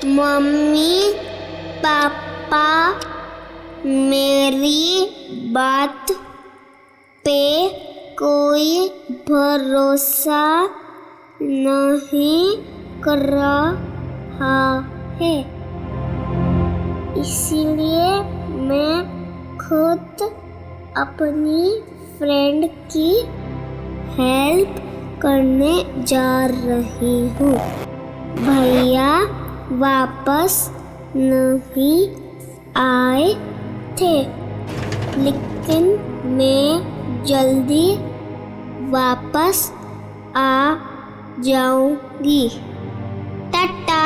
Mummy papa मेरी बात पे कोई भरोसा नहीं कर रहा है, इसीलिए मैं खुद अपनी फ्रेंड की हेल्प करने जा रही हूँ। भैया वापस नहीं आए थे, लेकिन मैं जल्दी वापस आ जाऊंगी। टाटा।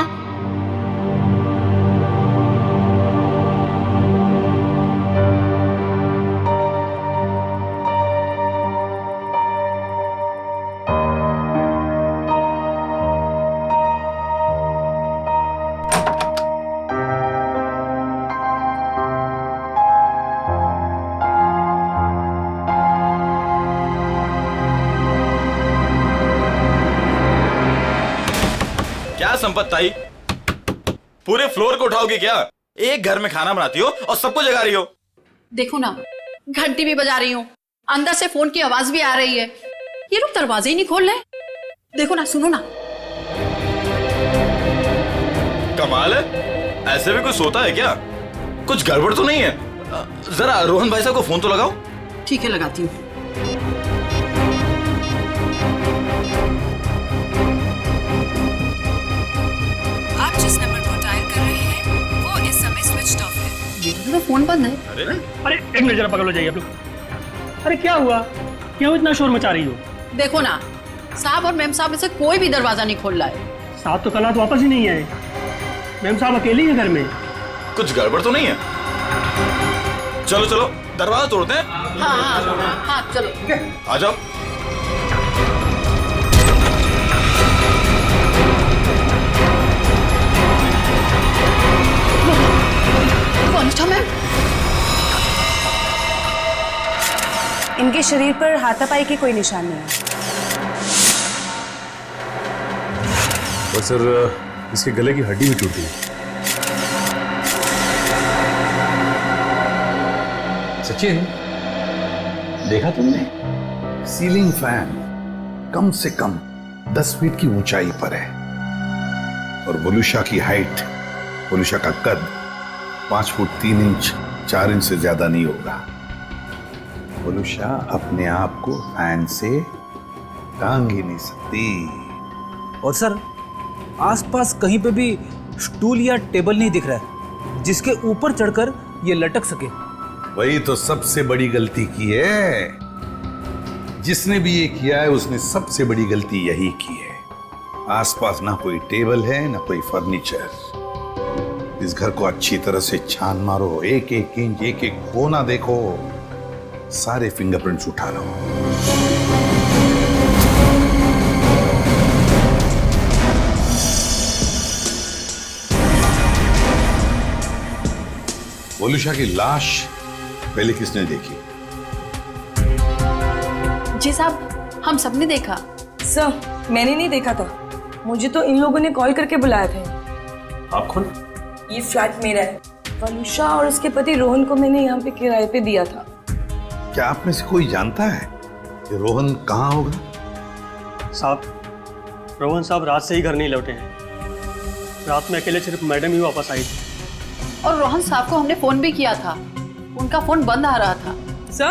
क्या संपत ताई, पूरे फ्लोर को उठाओगे क्या? एक घर में खाना बनाती हो और सबको जगा रही हो। देखो ना, घंटी भी बजा रही हूँ, अंदर से फोन की आवाज भी आ रही है, ये लोग दरवाजे ही नहीं खोल रहे। देखो ना, सुनो ना। कमाल है, ऐसे भी कोई सोता है क्या? कुछ गड़बड़ तो नहीं है? जरा रोहन भाई साहब को फोन तो लगाओ। ठीक है, लगाती हूँ। आप जिस नंबर को डायल कर रहे हैं वो इस समय स्विच ऑफ है। ये तो फोन बंद है। अरे एक मिनट, जरा पकड़ लो, जाइए आप लोग। अरे क्या हुआ, क्यों इतना शोर मचा रही हो? देखो ना, साहब और मैम साहब में से कोई भी दरवाजा नहीं खोल रहा है। साहब तो कल रात वापस ही नहीं आए। मैम साहब अकेले ही है घर में। कुछ गड़बड़ तो नहीं है? चलो चलो दरवाजा तोड़ते हैं। हाँ, चलो। आ जाओ। कौन मैम? इनके शरीर पर हाथापाई के कोई निशान नहीं है। और सर इसके गले की हड्डी भी टूटी है। सचिन, देखा तुमने? सीलिंग फैन कम से कम 10 फीट की ऊंचाई पर है और वोलुशा की हाइट, वोलुशा का कद 5 फुट 3 इंच 4 इंच से ज्यादा नहीं होगा। वोलुशा अपने आप को फैन से टांग ही नहीं सकती। और सर आसपास कहीं पे भी स्टूल या टेबल नहीं दिख रहा है जिसके ऊपर चढ़कर ये लटक सके। वही तो सबसे बड़ी गलती की है। जिसने भी ये किया है उसने सबसे बड़ी गलती यही की है। आसपास ना कोई टेबल है ना कोई फर्नीचर। इस घर को अच्छी तरह से छान मारो, एक एक इंच, एक एक कोना देखो, सारे फिंगरप्रिंट्स उठा लो। वोलुशा की लाश पहले किसने देखी? जी साहब, हम सबने देखा। सर, मैंने नहीं देखा था, मुझे तो इन लोगों ने कॉल करके बुलाया था। आप कौन? ये फ्लैट मेरा है। वनुषा और उसके पति रोहन को मैंने यहाँ पे किराए पे दिया था। क्या आप में से कोई जानता है कि रोहन कहाँ होगा? साहब, रोहन साहब रात से ही घर नहीं लौटे हैं। रात में अकेले सिर्फ मैडम ही वापस आई थी। और रोहन साहब को हमने फोन भी किया था, उनका फोन बंद आ रहा था। सर,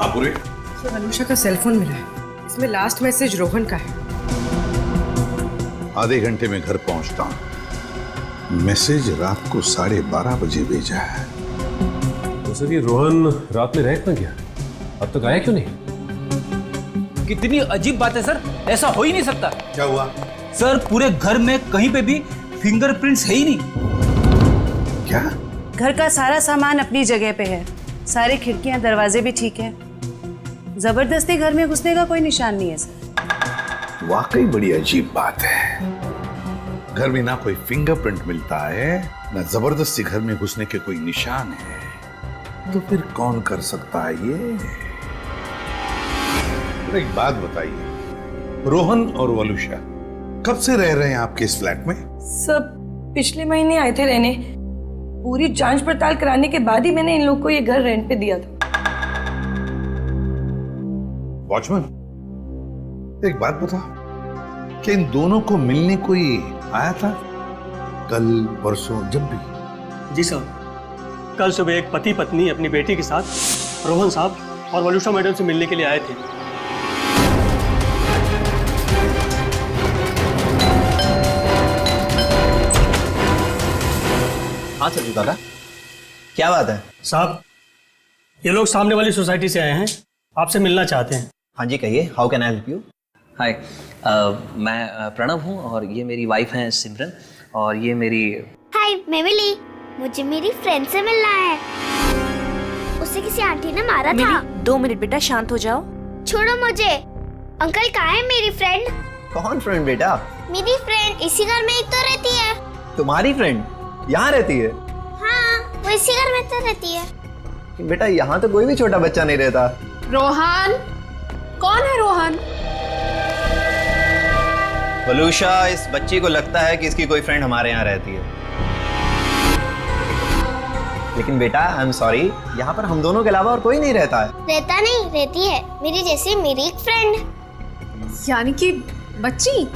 आप पूरे? वनुषा का सेलफोन मिला है, इसमें लास्ट मैसेज रोहन का है। आधे घंटे में घर पहुंचता हूं। मैसेज रात को 12:30 बजे भेजा है। तो सर ये रोहन रात में रह कहाँ गया? अब तक आया क्यों नहीं? कितनी अजीब बात है सर, ऐसा हो ही नहीं सकता। क्या हुआ? सर पूरे घर में कहीं पे भी फिंगरप्रिंट्स है ही नहीं। क्या? घर का सारा सामान अपनी जगह पे है, सारे खिड़कियां दरवाजे भी ठीक है, जबरदस्ती घर में घुसने का कोई निशान नहीं है सर। वाकई बड़ी अजीब बात है। घर में ना कोई फिंगरप्रिंट मिलता है ना जबरदस्ती घर में घुसने के कोई निशान है, तो फिर कौन कर सकता है ये? एक बात बताइए, रोहन और वलुषा कब से रह रहे हैं आपके इस फ्लैट में? सब पिछले महीने आए थे रहने। पूरी जांच पड़ताल कराने के बाद ही मैंने इन लोग को ये घर रेंट पे दिया था। वॉचमैन, एक बात बता, कि इन दोनों को मिलने कोई आया था कल परसों जब भी? जी साहब, कल सुबह एक पति पत्नी अपनी बेटी के साथ रोहन साहब और वलुषा मैडम से मिलने के लिए आए थे। हाँ सर दादा, क्या बात है? साहब, ये लोग सामने वाली सोसाइटी से आए हैं, आपसे मिलना चाहते हैं। हाँ जी कहिए, how can I help you? Hi, मैं प्रणव हूँ और ये मेरी वाइफ हैं सिमरन और ये मेरी। हाय, मैं मिली। मुझे मेरी फ्रेंड से मिलना है। उसे किसी आंटी ने मारा था। 2 मिनट बेटा, शांत हो जाओ। छोड़ो मुझे। अंकल कहाँ है मेरी फ्रेंड? कौन फ्रेंड बेटा? मेरी फ्रेंड इसी घर में ही तो रहती है। तुम्हारी फ्रेंड यहाँ रहती है? हाँ, वो इसी घर में तो रहती है। बेटा यहाँ तो कोई भी छोटा बच्चा नहीं रहता। रोहन, कौन है रोहन? वलुषा, इस बच्ची को लगता है कि इसकी कोई फ्रेंड हमारे यहाँ रहती है, लेकिन बेटा आई एम सॉरी, यहाँ पर हम दोनों के अलावा और कोई नहीं रहता है। रहता नहीं, रहती है मेरी जैसी मेरी एक फ्रेंड। यानी कि बच्ची?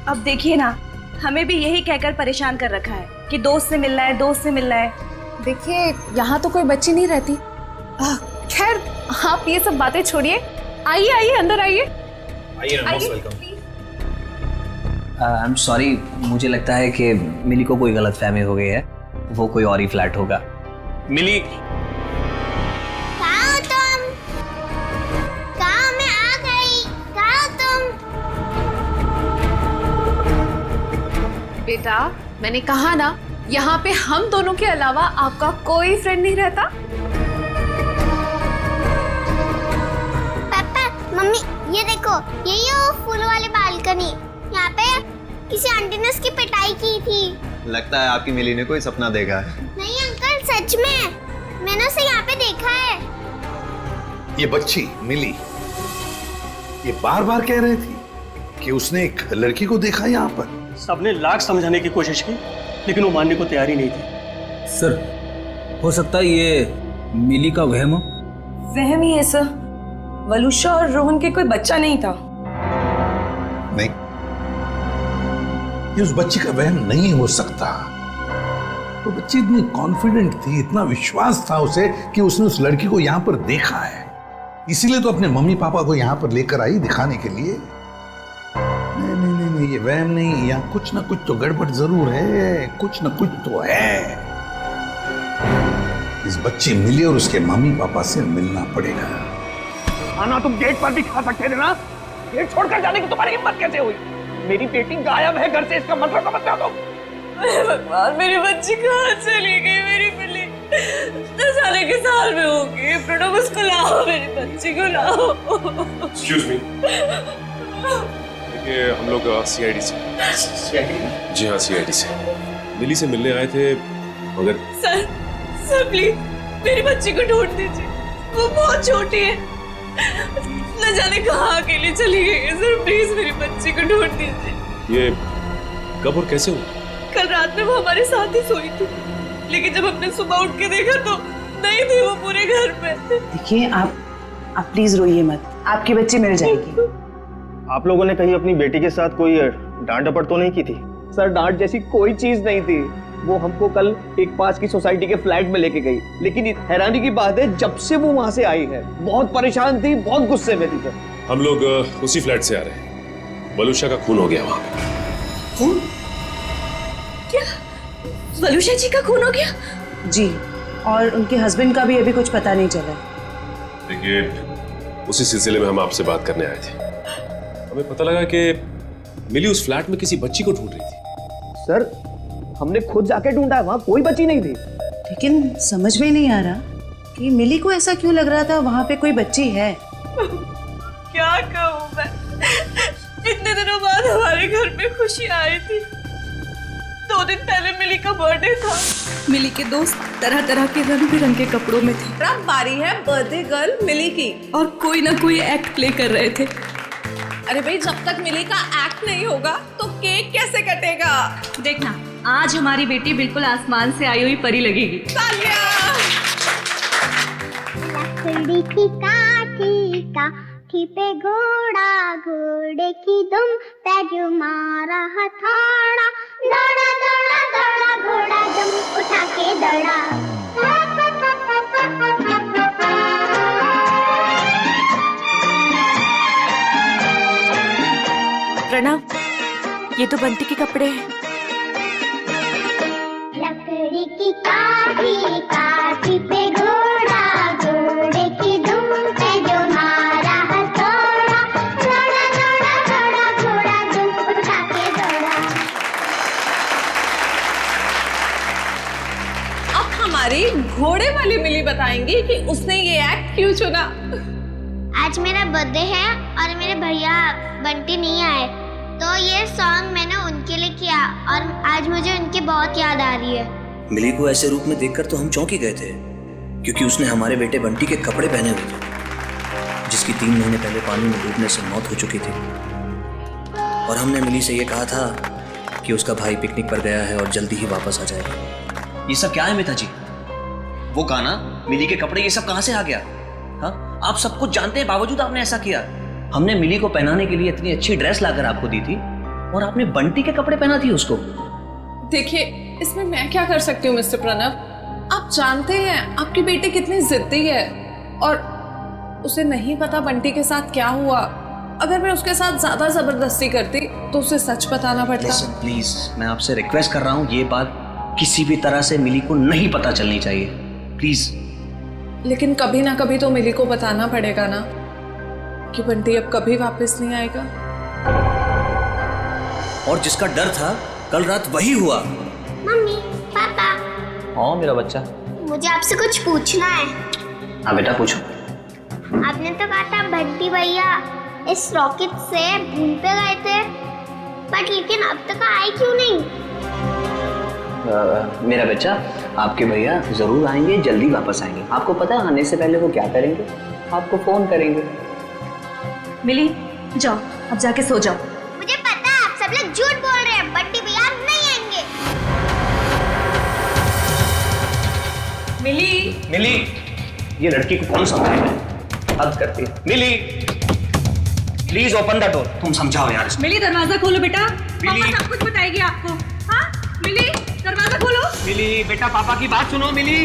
अब देखिए ना, हमें भी यही कहकर परेशान कर रखा है कि दोस्त से मिलना है, दोस्त से मिलना है। देखिए, यहाँ तो कोई बच्ची नहीं रहती। खैर, आप ये सब बातें छोड़िए। आइए आइए, अंदर आइए। आई एम सॉरी, मुझे लगता है कि मिली को कोई गलतफहमी हो गई है, वो कोई और ही फ्लैट होगा। मिली, कहाँ हो तुम? कहाँ? मैं आ गई। कहाँ हो तुम? बेटा, मैंने कहा ना, यहाँ पे हम दोनों के अलावा आपका कोई फ्रेंड नहीं रहता। पापा, मम्मी, ये देखो, यही है वो फूल वाली बालकनी। यहाँ पे किसी आंटी ने उसकी पिटाई की थी। लगता है आपकी मिली ने कोई सपना देखा है। नहीं अंकल, सच में मैंने उसे यहाँ पे देखा है। ये बच्ची मिली, ये बार बार कह रही थी कि उसने एक लड़की को देखा यहाँ पर। सबने लाख समझाने की कोशिश की, लेकिन वो मानने को तैयार ही नहीं थी। सर, हो सकता है ये मिली का वहम हो। वहम ही है सर। वलुषा और रोहन के कोई बच्चा नहीं था। नहीं, ये उस बच्ची का वहम नहीं हो सकता। वो बच्ची इतनी कॉन्फिडेंट थी, इतना विश्वास था उसे कि उसने उस लड़की को यहाँ पर देखा है, इसीलिए तो अपने मम्मी पापा को यहाँ पर लेकर आई दिखाने के लिए। नहीं नहीं नहीं, नहीं ये वहम नहीं, यहाँ कुछ ना कुछ तो गड़बड़ जरूर है, कुछ ना कुछ तो है। इस बच्ची मिली और उसके मम्मी पापा से मिलना पड़ेगा। खाना तुम गेट पर भी खा सकते थे ना, गेट छोड़कर जाने की तुम्हारी हिम्मत कैसे हुई? मेरी बेटी गायब है घर से, इसका मतलब समझते हो तुम? भगवान, मेरी बच्ची कहाँ चली गई? मेरी मिली 10 साल के साल में होगी। प्रणव, उसको लाओ, मेरी बच्ची को लाओ। एक्सक्यूज मी, देखिए हम लोग सीआईडी से। जी हाँ, सीआईडी से मिली से मिलने आए थे, मगर सर प्लीज मेरी बच्ची को ढूंढ दीजिए, वो बहुत छोटी है, न जाने कहाँ अकेली चली गई है। सर प्लीज मेरी बच्ची को ढूंढ दीजिए। ये कब और कैसे हुआ? कल रात में वो हमारे साथ ही सोई थी, लेकिन जब हमने सुबह उठ के देखा तो नहीं थी वो पूरे घर में। देखिए, आप प्लीज रोइए मत, आपकी बच्ची मिल जाएगी। आप लोगों ने कहीं अपनी बेटी के साथ कोई डांट डपट तो नहीं की थी? सर, डांट जैसी कोई चीज नहीं थी। वो हमको कल एक पास की सोसाइटी के फ्लैट में लेके गई, लेकिन हैरानी की बात है, जब से वो वहां से आई है बहुत परेशान थी, बहुत गुस्से में थी। सर, हम लोग उसी फ्लैट से आ रहे हैं। वलुषा का खून हो गया वहां पे। खून? क्या वलुषा जी का खून हो गया? जी, और उनके हस्बैंड का भी अभी कुछ पता नहीं चला। देखिए, उसी सिलसिले में हम आपसे बात करने आए थे। हमें पता लगा कि मिली उस फ्लैट में किसी बच्ची को ढूंढ रही थी। सर, हमने खुद जाके ढूंढा, वहां कोई बच्ची नहीं थी। लेकिन समझ में नहीं आ रहा कि मिली को ऐसा क्यों लग रहा था वहां पे कोई बच्ची है। क्या कहूँ मैं, इतने दिनों बाद हमारे घर में खुशी आई थी। 2 दिन पहले मिली का बर्थडे था। मिली के दोस्त तरह तरह के रंग बिरंगे कपड़ों में थे। अब बारी है बर्थडे गर्ल मिली की, और कोई ना कोई एक्ट प्ले कर रहे थे। अरे भाई, जब तक मिली का एक्ट नहीं होगा तो केक कैसे कटेगा? देखना, आज हमारी बेटी बिल्कुल आसमान से आई हुई परी लगेगी। लकड़ी की काठी काठी पे घोड़ा, घोड़े की दुम पे जो मारा हथौड़ा, दौड़ा दौड़ा दौड़ा घोड़ा दुम उठा के दौड़ा। प्रणव, ये तो बंटी के कपड़े हैं। लकड़ी की काठी काठी पे घोड़ा, घोड़े की दुम पे जो मारा हथौड़ा, दौड़ा दौड़ा दौड़ा घोड़ा दुम उठा के दौड़ा। अब हमारी घोड़े वाली मिली बताएंगी कि उसने ये एक्ट क्यों चुना। आज मेरा बर्थडे है और मेरे भैया बंटी नहीं आए, तो ये सॉन्ग मैंने उनके लिए किया और आज मुझे उनकी बहुत याद आ रही है। मिली को ऐसे रूप में देखकर तो हम चौंक ही गए थे, क्योंकि उसने हमारे बेटे बंटी के कपड़े पहने हुए थे, जिसकी 3 महीने पहले पानी में डूबने से मौत हो चुकी थी। और हमने मिली से ये कहा था कि उसका भाई पिकनिक पर गया है और जल्दी ही वापस आ जाएगा। ये सब क्या है मिता जी? वो गाना, मिली के कपड़े, ये सब कहाँ से आ गया? हाँ, आप सब कुछ जानते हैं, बावजूद आपने ऐसा किया। हमने मिली को पहनाने के लिए इतनी अच्छी ड्रेस लाकर आपको दी थी और आपने बंटी के कपड़े पहना दिए उसको। देखिए, इसमें मैं क्या कर सकती हूँ मिस्टर प्रणव? आप जानते हैं आपकी बेटी कितनी जिद्दी है और उसे नहीं पता बंटी के साथ क्या हुआ। अगर मैं उसके साथ ज्यादा जबरदस्ती करती तो उसे सच बताना पड़ता। प्लीज, मैं आपसे रिक्वेस्ट कर रहा हूँ, ये बात किसी भी तरह से मिली को नहीं पता चलनी चाहिए, प्लीज। लेकिन कभी ना कभी तो मिली को बताना पड़ेगा ना कि बंटी अब कभी वापस नहीं आएगा। और जिसका डर था, कल रात वही हुआ। मम्मी, पापा, हाँ मेरा बच्चा, मुझे आपसे कुछ पूछना है। हाँ बेटा पूछो। आपने तो कहा था बंटी भैया इस रॉकेट से मून पे गए थे, बट लेकिन अब तक आए क्यों नहीं? मेरा बच्चा, आपके भैया जरूर आएंगे, जल्दी वापस आएंगे। आपको पता है आने से पहले वो क्या करेंगे? आपको फोन करेंगे। मिली, जाओ अब जाके सो जाओ। मुझे पता है आप सब लोग झूठ बोल रहे हैं, बंटी भैया नहीं आएंगे। मिली, ये लड़की को कौन समझाएगा? हद करती है। मिली, प्लीज ओपन द डोर। तुम समझाओ यार। मिली, दरवाजा खोलो बेटा, मिली, पापा सब कुछ बताएगी आपको। हाँ मिली, दरवाजा खोलो। मिली बेटा, पापा की बात सुनो। मिली,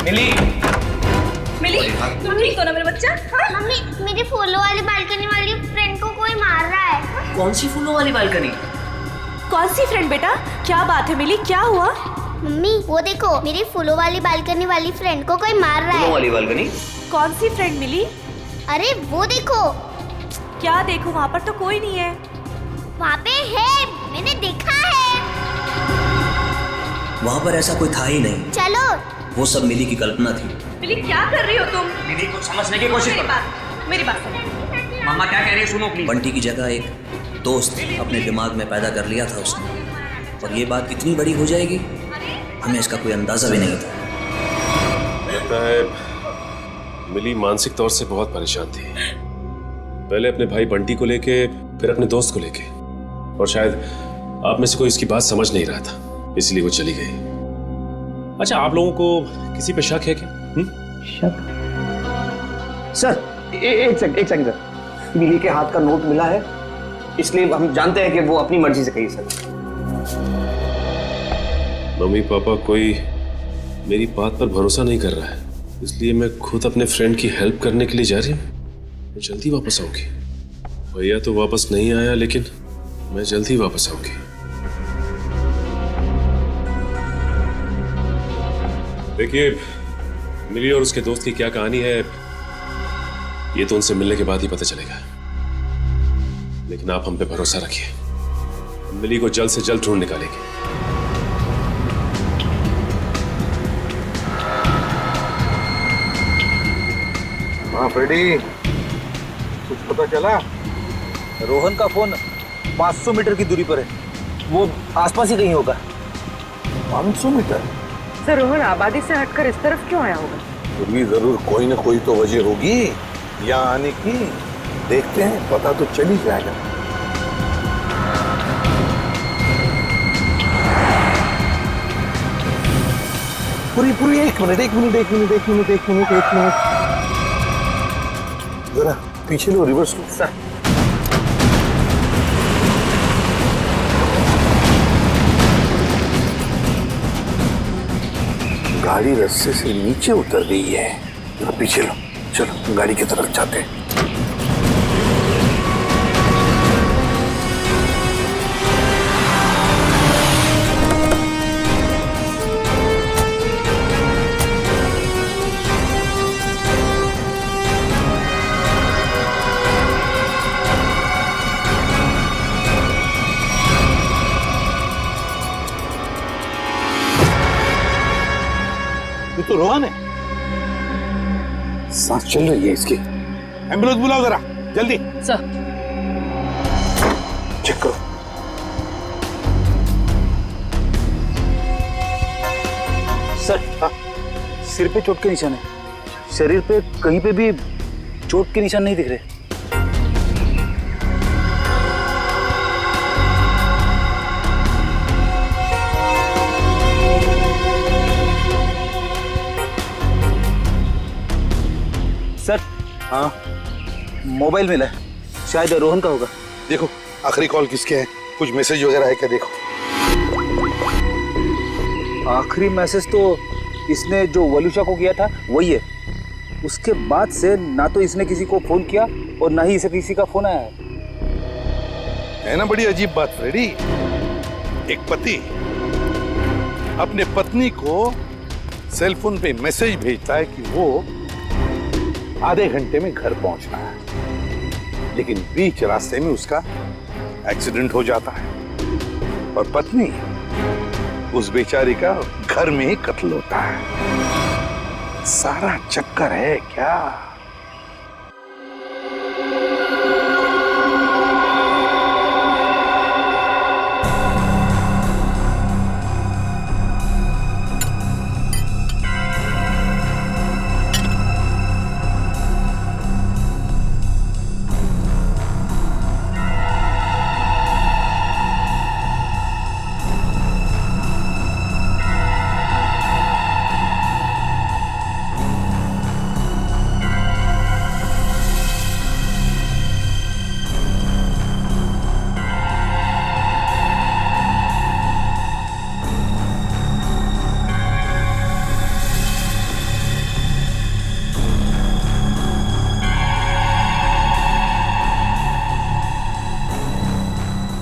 मिली, मिली, तुम ठीक हो ना मेरा बच्चा? हाँ? मम्मी, मेरी फूलों वाली बालकनी वाली फ्रेंड को कोई मार रहा है। कौन सी फूलों वाली बालकनी? कौन सी फ्रेंड बेटा? क्या बात है मिली, क्या हुआ? मम्मी, वो देखो, मेरी फूलों वाली बालकनी वाली फ्रेंड को कोई मार रहा है। फूलों वाली बालकनी? कौन सी फ्रेंड मिली? अरे वो देखो। क्या देखो? वहाँ पर तो कोई नहीं है। वहाँ पे है, मैंने देखा है। वहाँ पर ऐसा कोई था ही नहीं। चलो। वो सब मिली की कल्पना थी। मिली, क्या कर रही हो तुम? मिली को समझने की कोशिश करो। मेरी बात सुनो। मामा क्या कह रही है सुनो प्लीज। बंटी की जगह एक दोस्त अपने दिमाग में पैदा कर लिया था उसने, और ये बात इतनी बड़ी हो जाएगी हमें इसका कोई अंदाजा भी नहीं था। लगता है मिली मानसिक तौर से बहुत परेशान थी, पहले अपने भाई बंटी को लेके, फिर अपने दोस्त को लेके, और शायद आप में से कोई इसकी बात समझ नहीं रहा था, इसलिए वो चली गई। अच्छा, आप लोगों को किसी पे शक है क्या? शक? सर एक सेकंड सर, मिली के हाथ का नोट मिला है, इसलिए हम जानते हैं कि वो अपनी मर्जी से गई। सर मम्मी पापा कोई मेरी बात पर भरोसा नहीं कर रहा है, इसलिए मैं खुद अपने फ्रेंड की हेल्प करने के लिए जा रही हूँ। मैं जल्दी वापस आऊंगी। भैया तो वापस नहीं आया, लेकिन मैं जल्दी वापस आऊंगी। देखिए, मिली और उसके दोस्त की क्या कहानी है ये तो उनसे मिलने के बाद ही पता चलेगा, लेकिन आप हम पे भरोसा रखिए, हम मिली को जल्द से जल्द ढूंढ निकालेंगे। हाँ फ्रेडी, कुछ पता चला? रोहन का फोन 500 मीटर की दूरी पर है, वो आसपास ही कहीं होगा। 500 मीटर? सर, रोहन आबादी से हटकर इस तरफ क्यों आया होगा? फिर भी जरूर कोई ना कोई तो वजह होगी यहाँ आने की। देखते हैं, पता तो चल ही जाएगा। पूरी एक मिनट जरा पीछे लो, रिवर्स लो सर। गाड़ी रास्ते से नीचे उतर गई है, जरा पीछे लो। चलो गाड़ी की तरफ जाते हैं। ये तो रोहन है, सांस चल रही है इसकी। एम्बुलेंस बुलाओ जरा जल्दी। सर। चेक करो। सर, सिर पे चोट के निशान है, शरीर पे कहीं पे भी चोट के निशान नहीं दिख रहे। सर, हाँ, मोबाइल मिला है, शायद रोहन का होगा। देखो आखिरी कॉल किसके है, कुछ मैसेज वगैरह है क्या देखो। आखिरी मैसेज तो इसने जो वलुषा को किया था वही है। उसके बाद से ना तो इसने किसी को फोन किया और ना ही इसे किसी का फोन आया है ना। बड़ी अजीब बात फ्रेडी, एक पति अपने पत्नी को सेलफोन पे मैसेज भेजता है कि वो आधे घंटे में घर पहुंचना है, लेकिन बीच रास्ते में उसका एक्सीडेंट हो जाता है और पत्नी उस बेचारी का घर में ही कत्ल होता है। सारा चक्कर है क्या?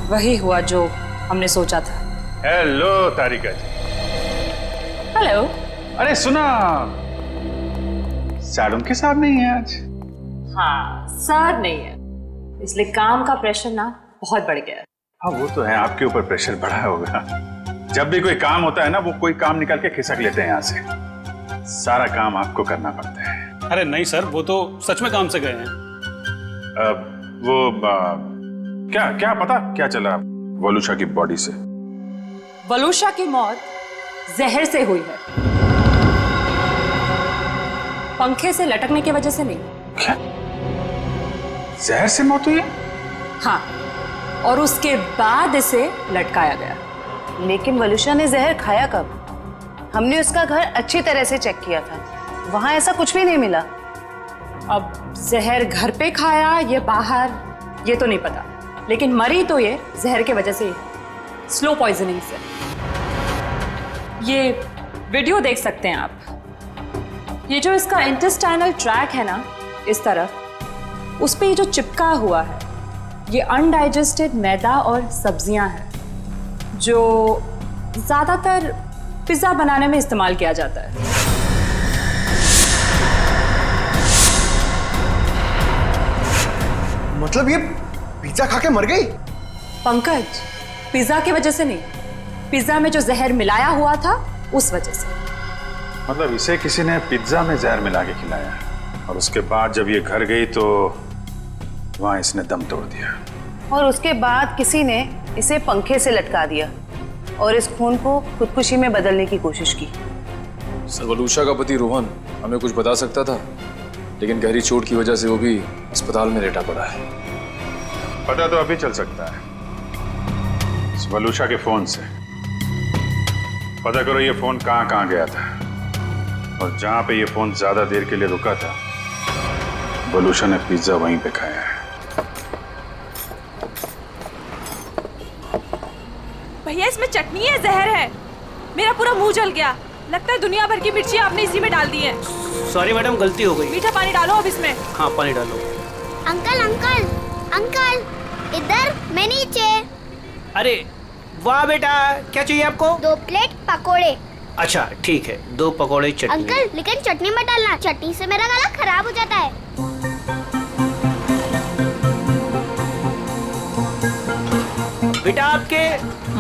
वही हुआ जो हमने सोचा था। हेलो तारिका जी। हेलो। अरे सुना, साड़ू के साहब नहीं है आज। हाँ, सर नहीं है, इसलिए काम का प्रेशर ना बहुत बढ़ गया है। हाँ वो तो है, आपके ऊपर प्रेशर बढ़ा होगा। जब भी कोई काम होता है ना, वो कोई काम निकाल के खिसक लेते हैं यहाँ से। सारा काम आपको करना पड़ता है। अरे नहीं सर, वो तो सच में काम से गए हैं। क्या पता क्या चला वलुषा की बॉडी से? वलुषा की मौत जहर से हुई है, पंखे से लटकने की वजह से नहीं। क्या? जहर से मौत हुई है? हाँ, और उसके बाद इसे लटकाया गया। लेकिन वलुषा ने जहर खाया कब? हमने उसका घर अच्छी तरह से चेक किया था, वहां ऐसा कुछ भी नहीं मिला। अब जहर घर पे खाया या बाहर ये तो नहीं पता, लेकिन मरी तो ये जहर के वजह से, स्लो पॉइजनिंग से। ये वीडियो देख सकते हैं आप। ये जो इसका इंटेस्टाइनल ट्रैक है ना, इस तरफ, उस पे ये जो चिपका हुआ है, ये अनडाइजेस्टेड मैदा और सब्जियां हैं, जो ज्यादातर पिज्जा बनाने में इस्तेमाल किया जाता है। मतलब ये पिज्जा खा के मर गई? पंकज, पिज्जा की वजह से नहीं, पिज्जा में जो जहर मिलाया हुआ था उस वजह से। मतलब इसे किसी ने पिज्जा में जहर मिला के खिलाया, और उसके बाद जब ये घर गई तो वहां इसने दम तोड़ दिया, और उसके बाद किसी ने इसे पंखे से लटका दिया और इस खून को खुदकुशी में बदलने की कोशिश की। सर वलूषा का पति रोहन हमें कुछ बता सकता था, लेकिन गहरी चोट की वजह से वो भी अस्पताल में लेटा पड़ा है। पता तो अभी चल सकता है इस वलूषा के फोन से। पता करो ये फोन कहाँ कहाँ गया था, और जहां पे ये फोन ज्यादा देर के लिए रुका था वलूषा ने पिज्जा वहीं पे खाया है। भैया इसमें चटनी है जहर है, मेरा पूरा मुंह जल गया। लगता है दुनिया भर की मिर्ची आपने इसी में डाल दी है। सॉरी मैडम, गलती हो गई। मीठा पानी डालो अब इसमें। हाँ पानी डालो। अंकल अंकल अंकल, इधर, मैं नीचे। अरे वाह बेटा, क्या चाहिए आपको? 2 प्लेट पकोड़े। अच्छा ठीक है, 2 पकोड़े चटनी। अंकल लेकिन चटनी मत डालना, चटनी से मेरा गला खराब हो जाता है। बेटा आपके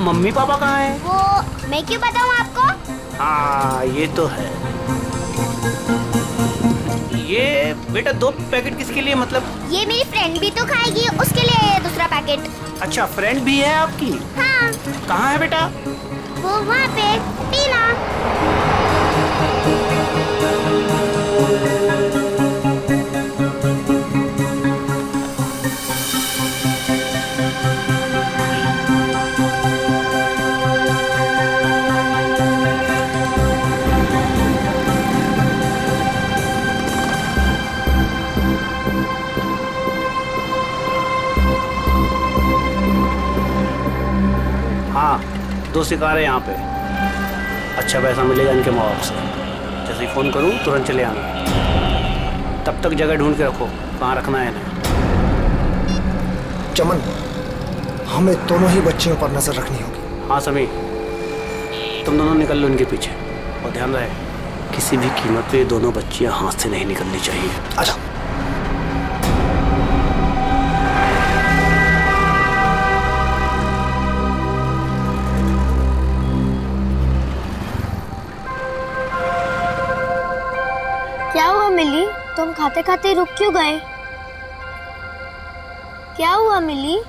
मम्मी पापा कहाँ हैं? वो मैं क्यों बताऊँ आपको? हाँ ये तो है। ये बेटा 2 पैकेट किसके लिए, मतलब? ये मेरी फ्रेंड भी तो खाएगी, उसके लिए ये दूसरा पैकेट। अच्छा फ्रेंड भी है आपकी? हाँ। कहाँ है बेटा? वो वहाँ पे, टीना। हाँ 2 शिकार है यहाँ पे। अच्छा पैसा मिलेगा इनके माँ बाप से। जैसे ही फ़ोन करूँ तुरंत चले आना। तब तक जगह ढूंढ के रखो कहाँ रखना है इन्हें। चमन, हमें दोनों ही बच्चियों पर नजर रखनी होगी। हाँ समी, तुम दोनों निकल लो इनके पीछे, और ध्यान रहे किसी भी कीमत पे ये दोनों बच्चियाँ हाथ से नहीं निकलनी चाहिए। अच्छा। क्या हुआ मिली, तुम खाते खाते रुक क्यों गए? क्या हुआ मिली?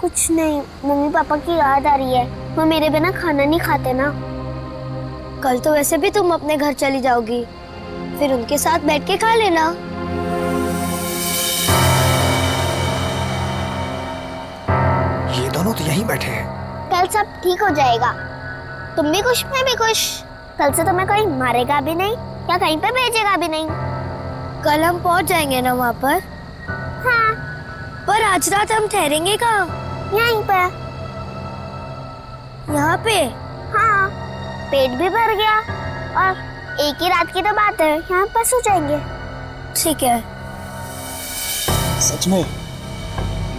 कुछ नहीं, मम्मी पापा की याद आ रही है। वो मेरे बिना खाना नहीं खाते ना। कल तो वैसे भी तुम अपने घर चली जाओगी, फिर उनके साथ बैठ के खा लेना। ये दोनों तो यहीं बैठे हैं। कल सब ठीक हो जाएगा। तुम भी खुश, मैं भी खुश। कल से तुम्हें कोई मारेगा भी नहीं या कहीं पे भेजेगा भी नहीं। कल हम पहुंच जाएंगे ना वहाँ पर? हाँ। पर आज रात हम ठहरेंगे कहाँ? यहीं पे। यहाँ पे? हाँ। पेट भी भर गया और एक ही रात की तो बात है, यहाँ पर सो जाएंगे। ठीक है। सच में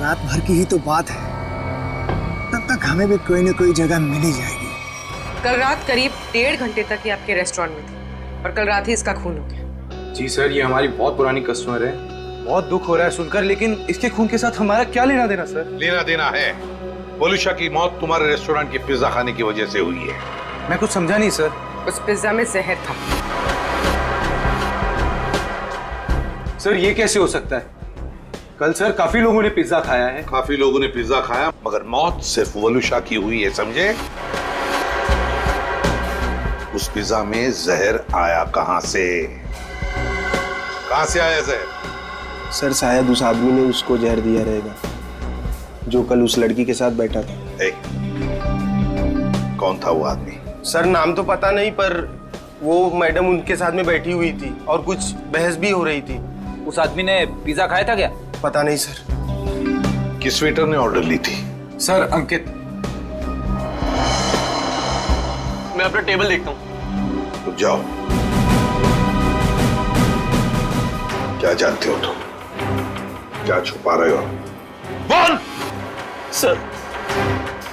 रात भर की ही तो बात है, तब तक हमें भी कोई न कोई जगह मिल ही जाएगी। कल रात करीब 1.5 घंटे तक ही आपके रेस्टोरेंट में थी और कल रात ही इसका खून हो गया। जी सर, ये हमारी बहुत पुरानी कस्टमर है। बहुत दुख हो रहा है सुनकर, लेकिन इसके खून के साथ हमारा क्या लेना देना सर? लेना देना है। वलूषा की मौत तुम्हारे रेस्टोरेंट के पिज्जा खाने की वजह से हुई है। मैं कुछ समझा नहीं सर। उस पिज्जा में जहर था। सर ये कैसे हो सकता है? कल सर काफी लोगों ने पिज्जा खाया है। काफी लोगों ने पिज्जा खाया, मगर मौत सिर्फ वलूषा की हुई है, समझे? उस पिज्जा में जहर आया कहां से? कहां से आया जहर? सर शायद उस आदमी ने उसको जहर दिया रहेगा जो कल उस लड़की के साथ बैठा था। कौन था वो आदमी? सर नाम तो पता नहीं, पर वो मैडम उनके साथ में बैठी हुई थी और कुछ बहस भी हो रही थी। उस आदमी ने पिज्जा खाया था क्या? पता नहीं सर। किस वेटर ने ऑर्डर ली थी? सर अंकित। मैं अपना टेबल देखता हूँ। तो जाओ। क्या जानते हो तुम? क्या छुपा रहे हो? बोल! सर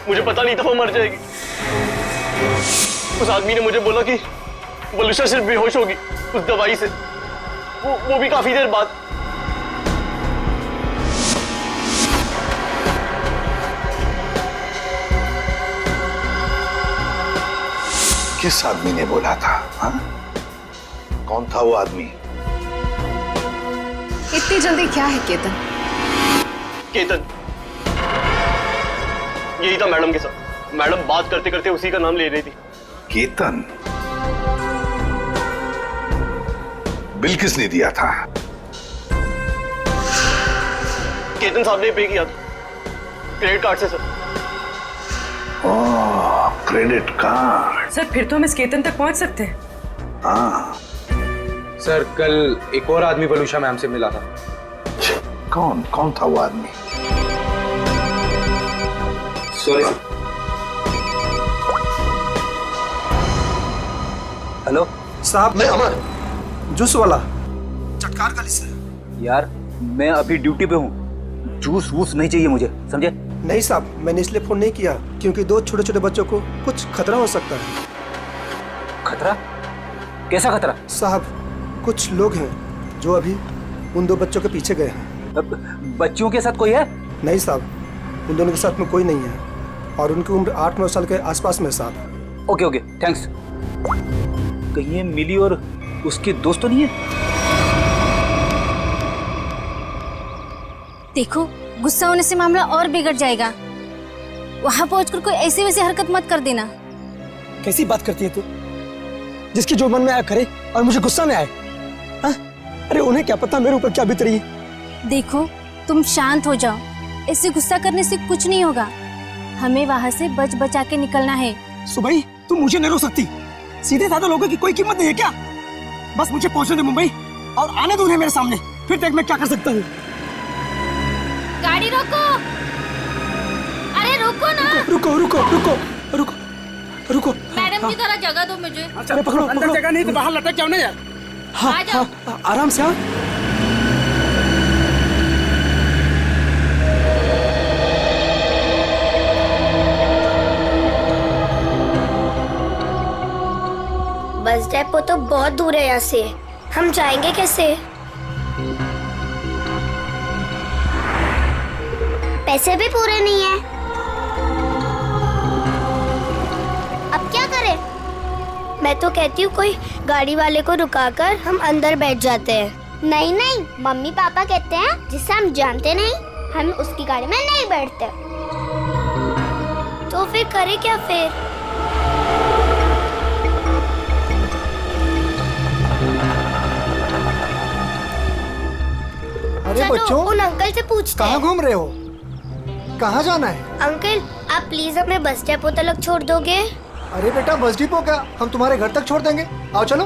मुझे पता नहीं था वो मर जाएगी। उस आदमी ने मुझे बोला कि वलूषा सिर्फ बेहोश होगी उस दवाई से, वो भी काफी देर बाद। किस आदमी ने बोला था? हाँ? कौन था वो आदमी? इतनी जल्दी क्या है केतन? केतन यही था मैडम के साथ। मैडम बात करते करते उसी का नाम ले रही थी। केतन? बिल किसने दिया था? केतन साहब ने पे किया था क्रेडिट कार्ड से सर। ओह, क्रेडिट कार्ड। सर फिर तो हम इस केतन तक पहुंच सकते हैं। हाँ। सर कल एक और आदमी वलुषा मैम से मिला था। कौन कौन था वो आदमी? सॉरी। हेलो साहब, मैं अमर, जूस वाला, चटकार गली से। यार मैं अभी ड्यूटी पे हूँ, जूस वूस नहीं चाहिए मुझे, समझे? नहीं साहब, मैंने इसलिए फोन नहीं किया क्योंकि 2 छोटे छोटे बच्चों को कुछ खतरा हो सकता है। खतरा? कैसा खतरा? साहब, कुछ लोग हैं जो अभी उन 2 बच्चों के पीछे गए हैं। बच्चियों के साथ कोई है? नहीं साहब, उन दोनों के साथ में कोई नहीं है और उनकी उम्र 8-9 साल के आसपास में साहब। Okay okay, thanks. कहीं ये मिली और उसके दोस्त तो नहीं है? देखो, गुस्सा होने से मामला और बिगड़ जाएगा। वहां पहुंचकर कोई ऐसी वैसी हरकत मत कर देना। कैसी बात करती है तू? जिसकी जो मन में आया करे और मुझे गुस्सा में आए? हाँ? अरे उन्हें क्या पता मेरे ऊपर क्या बीत रही है। देखो, तुम शांत हो जाओ। ऐसे गुस्सा करने से कुछ नहीं होगा। हमें वहां से बच बचा के निकलना है। सुबह तुम मुझे नहीं रोक सकती। सीधे साधे लोगों की कोई कीमत नहीं है क्या? बस मुझे पहुंचने दे मुंबई और आने दो उन्हें मेरे सामने, फिर देख मैं क्या कर सकता हूँ। गाड़ी रोको। अरे रुको ना। रुको रुको रुको रुको रुको। मैडम की तरह जगह दो मुझे। अरे पकड़ो, अंदर जगह नहीं तो बाहर लटक जाओ ना यार। हाँ हाँ, आराम से। हाँ बस डेपो तो बहुत दूर है यहाँ से, हम जाएंगे कैसे? पैसे भी पूरे नहीं है। अब क्या करें? मैं तो कहती हूँ कोई गाड़ी वाले को रुकाकर हम अंदर बैठ जाते हैं। नहीं नहीं, मम्मी पापा कहते हैं जिससे हम जानते नहीं हम उसकी गाड़ी में नहीं बैठते। तो फिर करें क्या फिर? अरे बच्चों, उन अंकल से पूछते कहाँ घूम रहे हो? कहाँ जाना है? अंकल, आप प्लीज हमें बस डेपो तक छोड़ दोगे? अरे बेटा, बस डिपो क्या, हम तुम्हारे घर तक छोड़ देंगे। आओ चलो।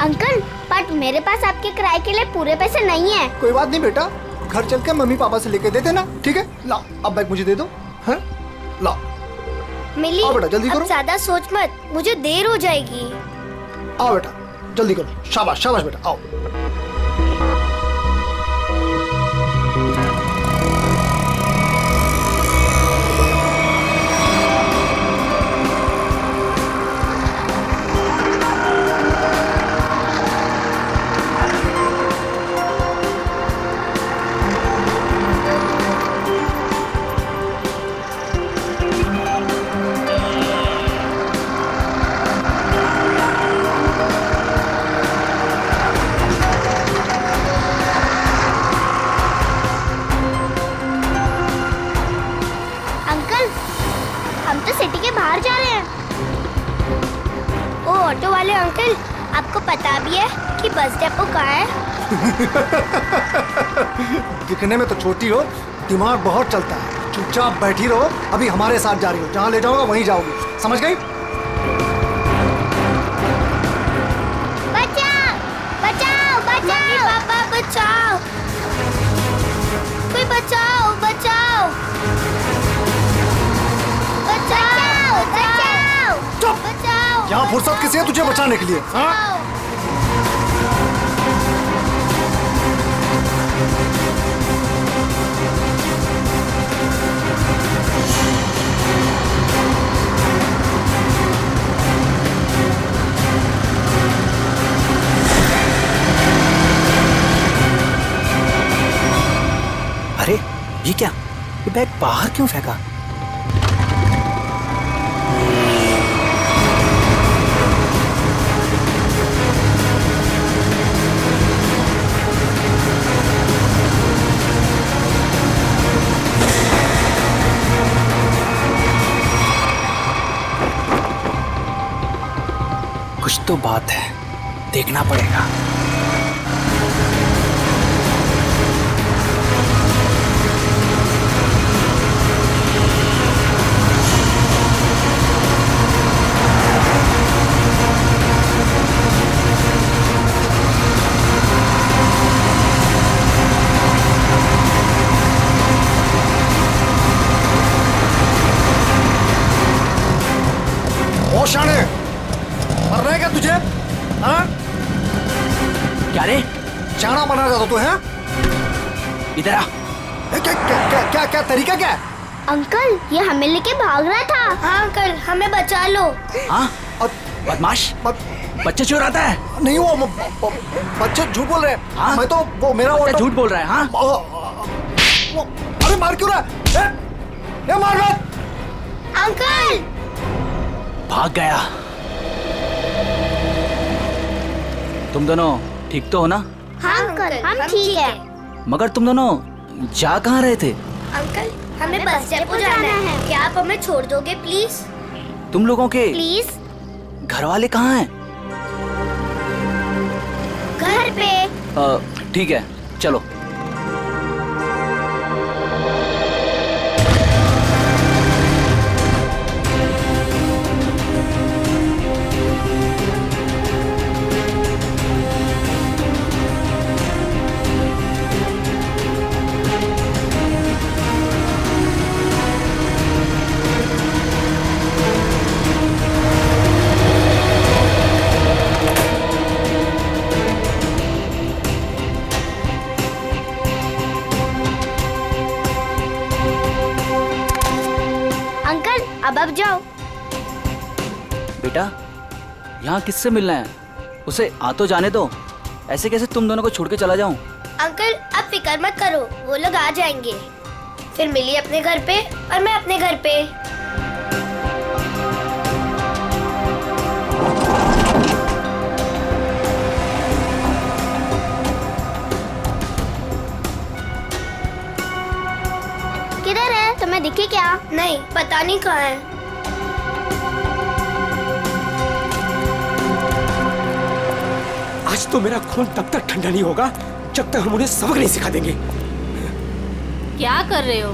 अंकल, बट मेरे पास आपके किराए के लिए पूरे पैसे नहीं है। कोई बात नहीं बेटा, घर चल के मम्मी पापा से लेके दे देना, ठीक है? लाओ, अब बैग मुझे दे दो। हैं? लाओ। मिली, आओ बेटा, जल्दी करो। अब ज्यादा सोच मत, मुझे देर हो जाएगी। आओ बेटा, जल्दी करो। शाबाश शाबाश बेटा, आओ। ऑटो वाले अंकल, आपको पता भी है कि बस डेपो कहाँ है? दिखने में तो छोटी हो, दिमाग बहुत चलता है। चुपचाप बैठी रहो, अभी हमारे साथ जा रही हो, जहाँ ले जाऊंगा वहीं जाओगी, समझ गई? बचाओ बचाओ बचाओ, पापा बचाओ, कोई बचाओ बचाओ बचाओ बचाओ। चुप! यहाँ फुर्सत किसी है तुझे बचाने के लिए? हाँ? अरे ये क्या, ये बैग बाहर क्यों फेंका? कुछ तो बात है, देखना पड़ेगा। चाणा बना रहा था तू है? इधर आ। क्या क्या क्या क्या क्या तरीका क्या है? अंकल ये हमें लेके भाग रहा था। हाँ अंकल हमें बचा लो। हाँ बदमाश बच्चे चुराता है। नहीं वो बच्चे झूठ बोल रहे हैं। हाँ? मैं तो वो मेरा वो झूठ बोल रहा है। हाँ अरे मार क्यों रहा है? ए, मार मत। अंकल भाग गया। तुम दोनों ठीक तो हो ना? हाँ अंकल हम ठीक है। मगर तुम दोनों जा कहाँ रहे थे? अंकल हमें बस डेपो जाना है। क्या आप हमें छोड़ दोगे प्लीज? तुम लोगों के प्लीज। घर वाले कहाँ हैं? घर पे। ठीक है चलो। अब जाओ। बेटा यहाँ किससे मिलना है? उसे आ तो जाने दो। ऐसे कैसे तुम दोनों को छोड़ के चला जाऊं? अंकल अब फिक्र मत करो, वो लोग आ जाएंगे। फिर मिली अपने घर पे और मैं अपने घर पे। किधर है? तुम्हें दिखी क्या? नहीं पता नहीं कहाँ है। आज तो मेरा खून तब तक ठंडा नहीं होगा जब तक हम उन्हें सबक नहीं सिखा देंगे। क्या कर रहे हो?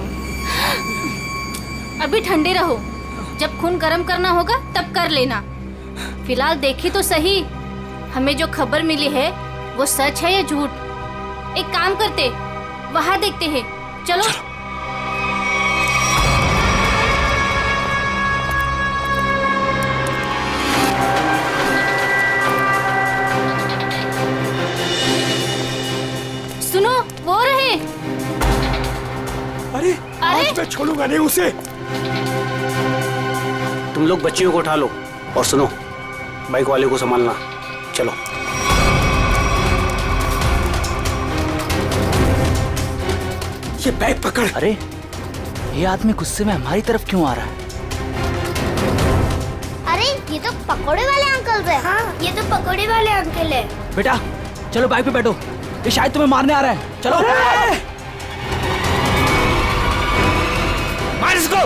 अभी ठंडे रहो, जब खून गर्म करना होगा तब कर लेना। फिलहाल देखी तो सही, हमें जो खबर मिली है वो सच है या झूठ? एक काम करते, वहां देखते हैं। चलो। सुनो, वो रहे। अरे आज मैं छोड़ूंगा नहीं उसे। तुम लोग बच्चियों को उठा लो और सुनो, बाइक वाले को संभालना। चलो। ये बैग पकड़। अरे ये आदमी गुस्से में हमारी तरफ क्यों आ रहा है? अरे ये तो पकोड़े वाले अंकल है। हाँ ये तो पकोड़े वाले अंकल है। बेटा चलो बाइक पे बैठो, ये शायद तुम्हें मारने आ रहा है। चलो मार इसको।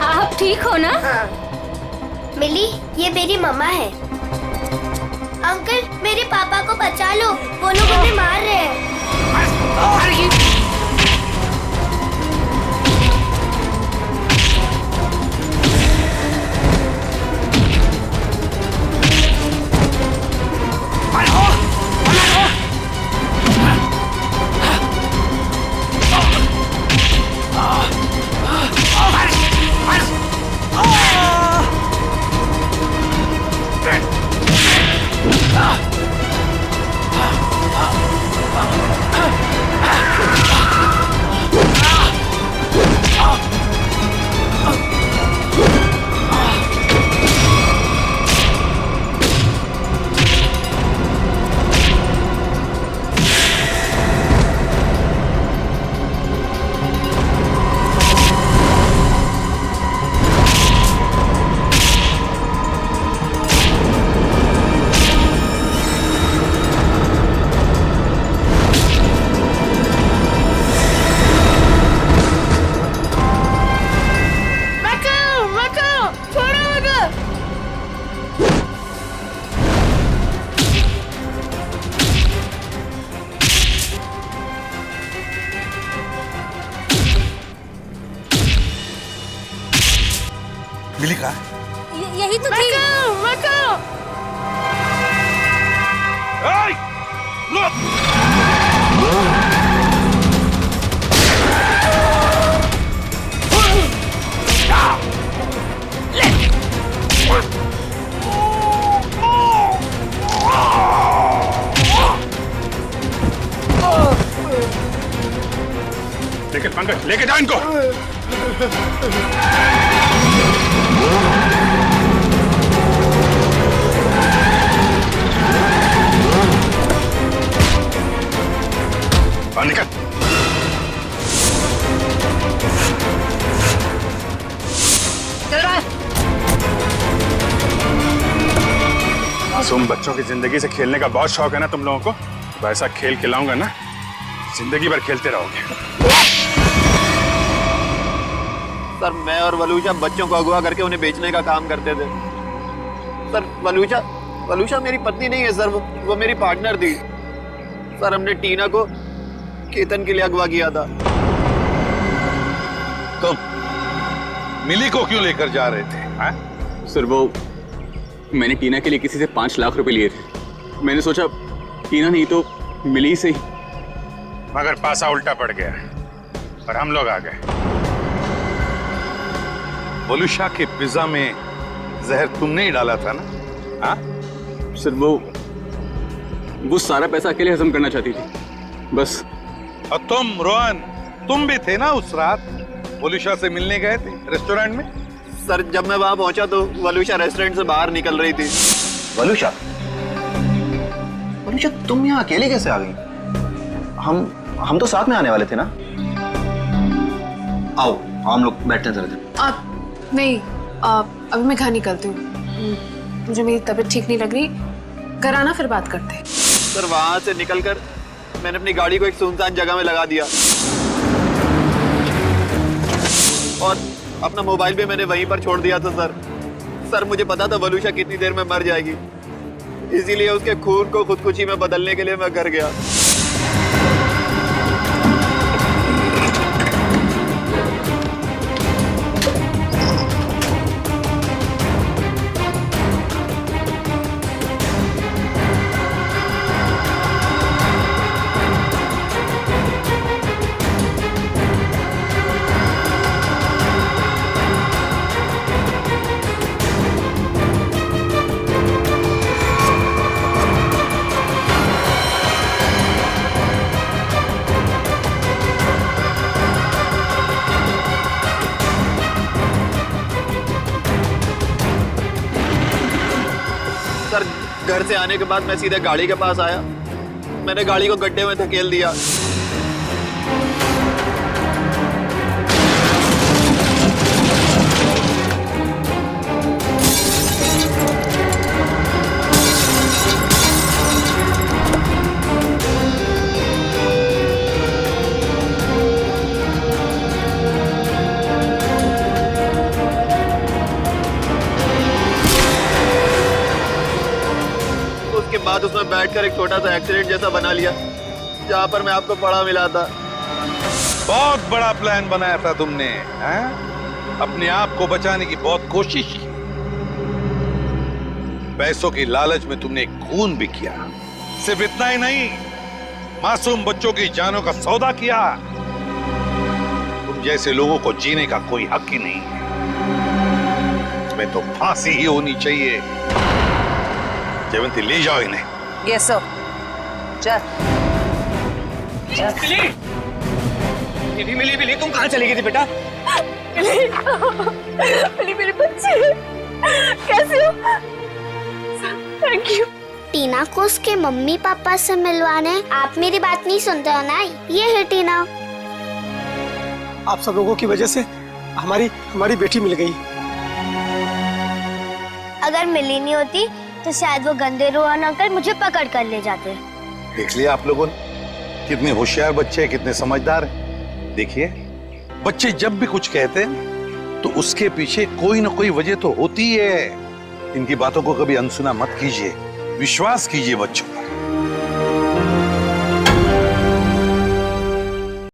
आप ठीक हो ना? हाँ। मिली, ये मेरी मम्मा है। अंकल मेरे पापा को बचा लो, वो लोग उन्हें मार रहे हैं। पंकज लेके जाओ इनको। निकल। मासूम बच्चों की जिंदगी से खेलने का बहुत शौक है ना तुम लोगों को, तो ऐसा खेल खिलाऊंगा ना जिंदगी भर खेलते रहोगे। सर मैं और वलूशा बच्चों को अगवा करके उन्हें बेचने का काम करते थे। सर वलूशा मेरी पत्नी नहीं है सर, वो मेरी पार्टनर थी। सर हमने टीना को केतन के लिए अगवा किया था। तुम मिली को क्यों लेकर जा रहे थे? सर वो मैंने टीना के लिए किसी से 5 लाख रुपए लिए थे। मैंने सोचा टीना नहीं तो मिली से ही। मगर पासा उल्टा पड़ गया और हम लोग आ गए। वलूशा के पिज्जा में जहर तुमने ही डाला था ना? हाँ सर वो सारा पैसा अकेले हजम करना चाहती थी बस। और तुम रोहन, तुम भी थे ना उस रात वलूशा से मिलने गए थे रेस्टोरेंट में? सर जब मैं वहां पहुंचा तो वलूशा रेस्टोरेंट से बाहर निकल रही थी। वलूशा तुम यहाँ अकेले कैसे आ गई? हम तो साथ में आने वाले थे ना। आओ हम लोग बैठते हैं जरा। नहीं अभी मैं घर निकलती हूँ, मुझे मेरी तबीयत ठीक नहीं लग रही। घर आना फिर बात करते हैं। सर वहां से निकलकर मैंने अपनी गाड़ी को एक सुनसान जगह में लगा दिया और अपना मोबाइल भी मैंने वहीं पर छोड़ दिया था। सर मुझे पता था वलूशा कितनी देर में मर जाएगी, इसीलिए उसके खून को खुदकुशी में बदलने के लिए मैं घर गया। सर घर से आने के बाद मैं सीधे गाड़ी के पास आया, मैंने गाड़ी को गड्ढे में धकेल दिया। उसके बाद उसमें बैठकर एक छोटा सा एक्सीडेंट जैसा बना लिया जहां पर मैं आपको पड़ा मिला था। बहुत बड़ा प्लान बनाया था तुमने, हैं? अपने आप को बचाने की बहुत कोशिश की। पैसों की लालच में तुमने खून भी किया। सिर्फ इतना ही नहीं, मासूम बच्चों की जानों का सौदा किया। तुम जैसे लोगों को जीने का कोई हक ही नहीं है। तुम्हें तो फांसी ही होनी चाहिए। जयवंती ले जाओ इन्हें। Yes sir. चल मिली तुम कहाँ चली गई थी बेटा? मिली मेरे बच्चे कैसे हो? Thank you. टीना को उसके मम्मी पापा से मिलवाने। आप मेरी बात नहीं सुनते हो ना? ये है टीना। आप सब लोगों की वजह से हमारी बेटी मिल गई। अगर मिली नहीं होती तो शायद वो गंदे रोहन अंकल मुझे पकड़ कर ले जाते। देख लिया आप लोगों ने कितने होशियार बच्चे हैं, कितने समझदार हैं। देखिए बच्चे जब भी कुछ कहते हैं तो उसके पीछे कोई ना कोई वजह तो होती है। इनकी बातों को कभी अनसुना मत कीजिए, विश्वास कीजिए बच्चों पर।